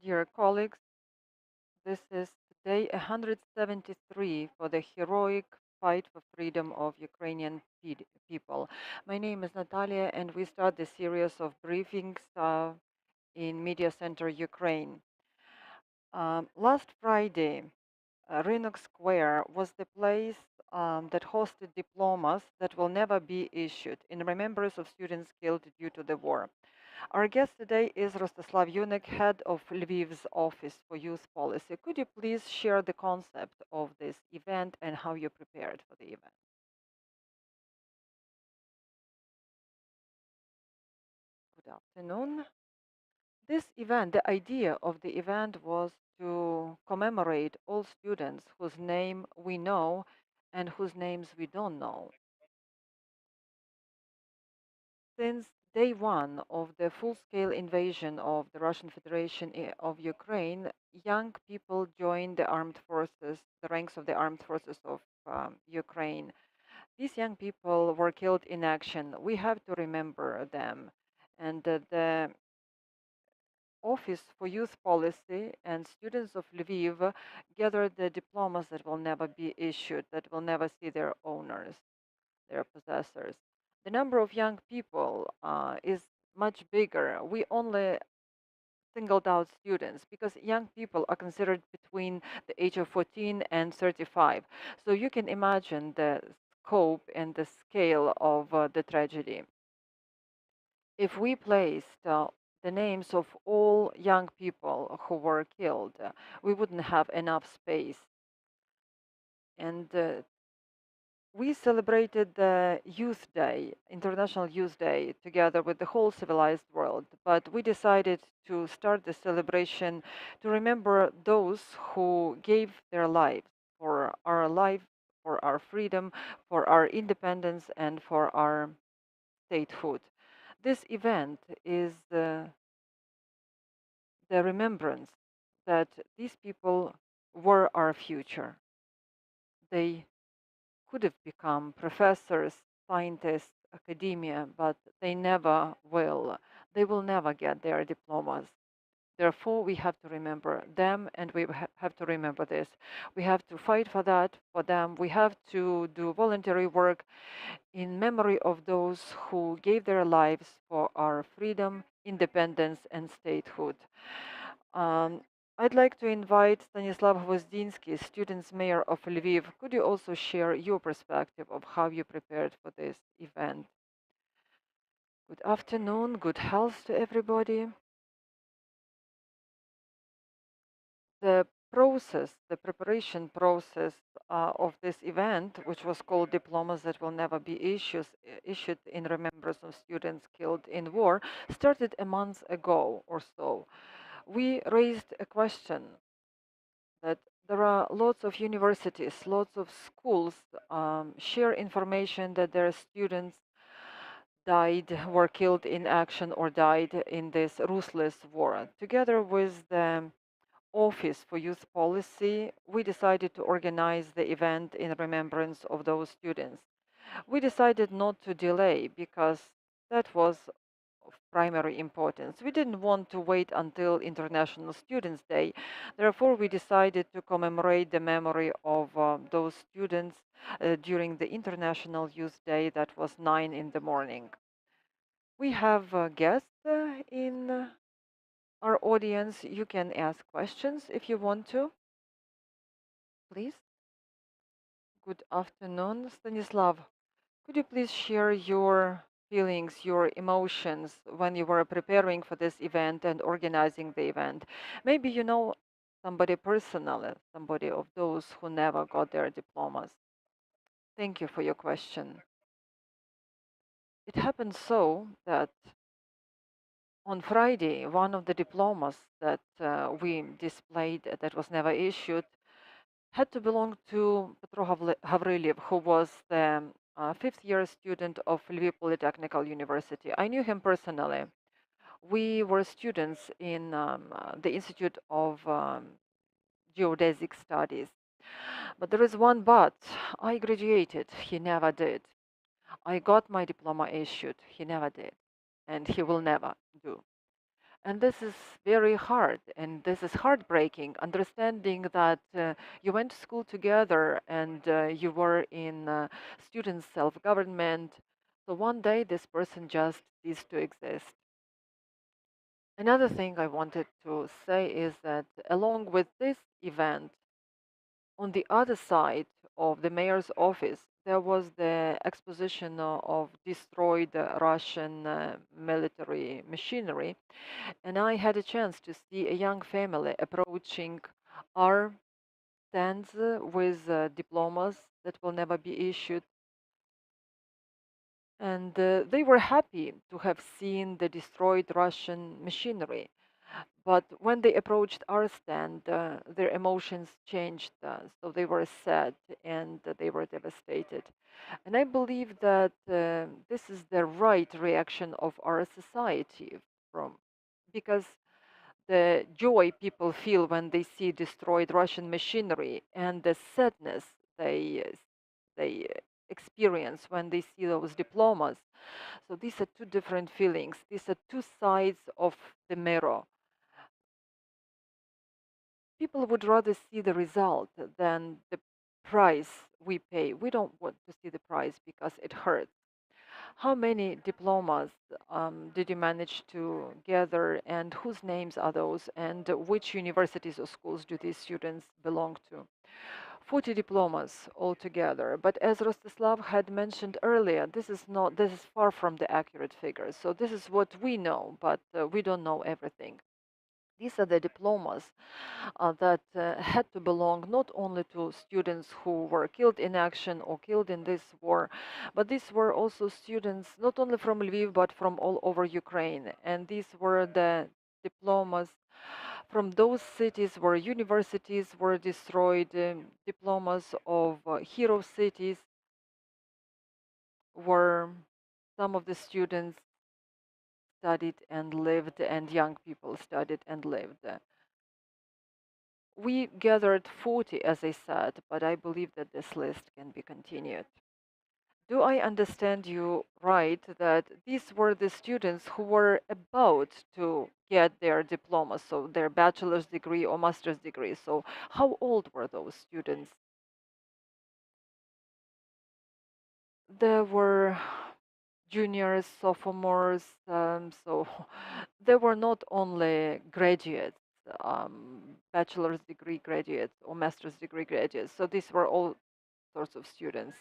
Dear colleagues, this is day 173 for the heroic fight for freedom of Ukrainian people. My name is Natalia, and we start the series of briefings in Mediacentr, Ukraine. Last Friday, Rynok Square was the place that hosted diplomas that will never be issued in remembrance of students killed due to the war. Our guest today is Rostyslav Yunyk, head of Lviv's Office for Youth Policy. Could you please share the concept of this event and how you prepared for the event? Good afternoon. This event, the idea of the event was to commemorate all students whose name we know and whose names we don't know. Since day one of the full-scale invasion of the Russian Federation of Ukraine, young people joined the armed forces, the ranks of the armed forces of Ukraine. These young people were killed in action. We have to remember them. And the Office for Youth Policy and students of Lviv gathered the diplomas that will never be issued, that will never see their owners, their possessors. The number of young people is much bigger. We only singled out students because young people are considered between the age of 14 and 35. So you can imagine the scope and the scale of the tragedy. If we placed the names of all young people who were killed, we wouldn't have enough space. And we celebrated the Youth Day, International Youth Day, together with the whole civilized world. But we decided to start the celebration to remember those who gave their lives for our life, for our freedom, for our independence, and for our statehood. This event is the remembrance that these people were our future. They could have become professors, scientists, academia, but they never will. They will never get their diplomas. Therefore, we have to remember them, and we have to remember this. We have to fight for that, for them. We have to do voluntary work in memory of those who gave their lives for our freedom, independence, and statehood. Um, I'd like to invite Stanislav Hvozdinskyi, students mayor of Lviv. Could you also share your perspective of how you prepared for this event? Good afternoon, good health to everybody. The process, the preparation process of this event, which was called Diplomas that will never be issued in remembrance of students killed in war, started a month ago or so. We raised a question that there are lots of universities, lots of schools share information that their students died, were killed in action, or died in this ruthless war. Together with the Office for Youth Policy, we decided to organize the event in remembrance of those students. We decided not to delay because that was of primary importance. We didn't want to wait until International Students' Day. Therefore, we decided to commemorate the memory of those students during the International Youth Day that was 9 in the morning. We have guests in our audience. You can ask questions if you want to. Please. Good afternoon, Stanislav. Could you please share your feelings, your emotions when you were preparing for this event and organizing the event? Maybe you know somebody personally, somebody of those who never got their diplomas. Thank you for your question. It happened so that on Friday, one of the diplomas that we displayed that was never issued had to belong to Petro Gavrilyev, who was the fifth-year student of Lviv Polytechnical University. I knew him personally. We were students in the Institute of Geodesic Studies. But there is one but. I graduated. He never did. I got my diploma issued. He never did. And he will never do. And this is very hard, and this is heartbreaking, understanding that you went to school together and you were in student self-government. So one day this person just ceased to exist. Another thing I wanted to say is that along with this event, on the other side of the mayor's office, there was the exposition of destroyed Russian military machinery. And I had a chance to see a young family approaching our stands with diplomas that will never be issued. And they were happy to have seen the destroyed Russian machinery. But when they approached our stand, their emotions changed. So they were sad and they were devastated. And I believe that this is the right reaction of our society from because the joy people feel when they see destroyed Russian machinery and the sadness they experience when they see those diplomas. So these are two different feelings. These are two sides of the mirror. People would rather see the result than the price we pay. We don't want to see the price because it hurts. How many diplomas did you manage to gather, and whose names are those, and which universities or schools do these students belong to? 40 diplomas altogether, but as Rostislav had mentioned earlier, this is far from the accurate figures. So this is what we know, but we don't know everything. These are the diplomas that had to belong not only to students who were killed in action or killed in this war, but these were also students not only from Lviv but from all over Ukraine. And these were the diplomas from those cities where universities were destroyed, diplomas of hero cities where some of the students studied and lived, and young people studied and lived. We gathered 40, as I said, but I believe that this list can be continued. Do I understand you right that these were the students who were about to get their diploma, so their bachelor's degree or master's degree? So, how old were those students? There were juniors, sophomores, so they were not only graduates, bachelor's degree graduates or master's degree graduates. So these were all sorts of students.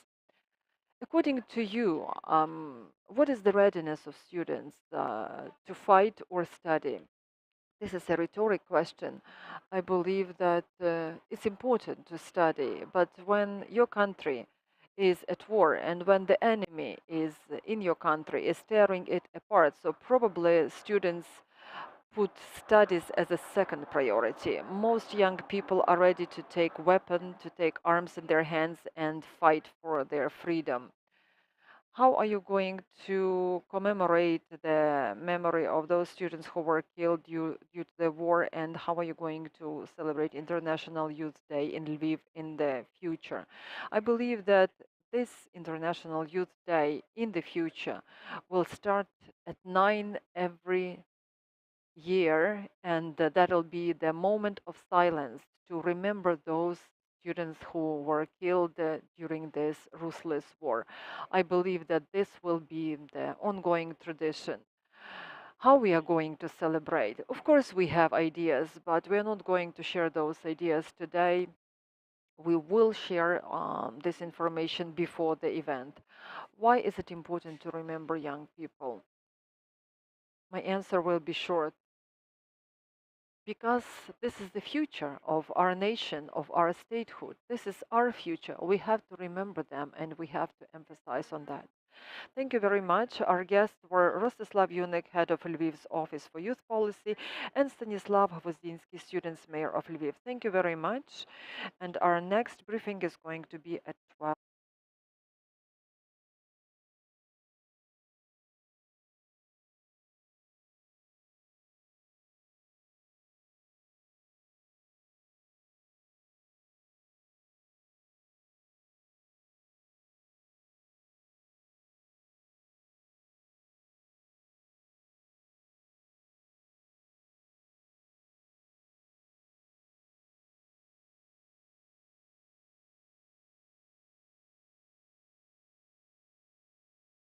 According to you, what is the readiness of students to fight or study? This is a rhetoric question. I believe that it's important to study, but when your country is at war and when the enemy is in your country, is tearing it apart, so probably students put studies as a second priority. Most young people are ready to take weapon, to take arms in their hands and fight for their freedom. How are you going to commemorate the memory of those students who were killed due to the war, and how are you going to celebrate International Youth Day in Lviv in the future? I believe that this International Youth Day in the future will start at 9 every year, and that'll be the moment of silence to remember those students who were killed during this ruthless war. I believe that this will be the ongoing tradition. How we are going to celebrate? Of course, we have ideas, but we're not going to share those ideas today. We will share this information before the event. Why is it important to remember young people? My answer will be short. Because this is the future of our nation, of our statehood. This is our future. We have to remember them and we have to emphasize on that. Thank you very much. Our guests were Rostyslav Yunyk, head of Lviv's Office for Youth Policy, and Stanislav Hvozdinskyi, students mayor of Lviv. Thank you very much. And our next briefing is going to be at 12.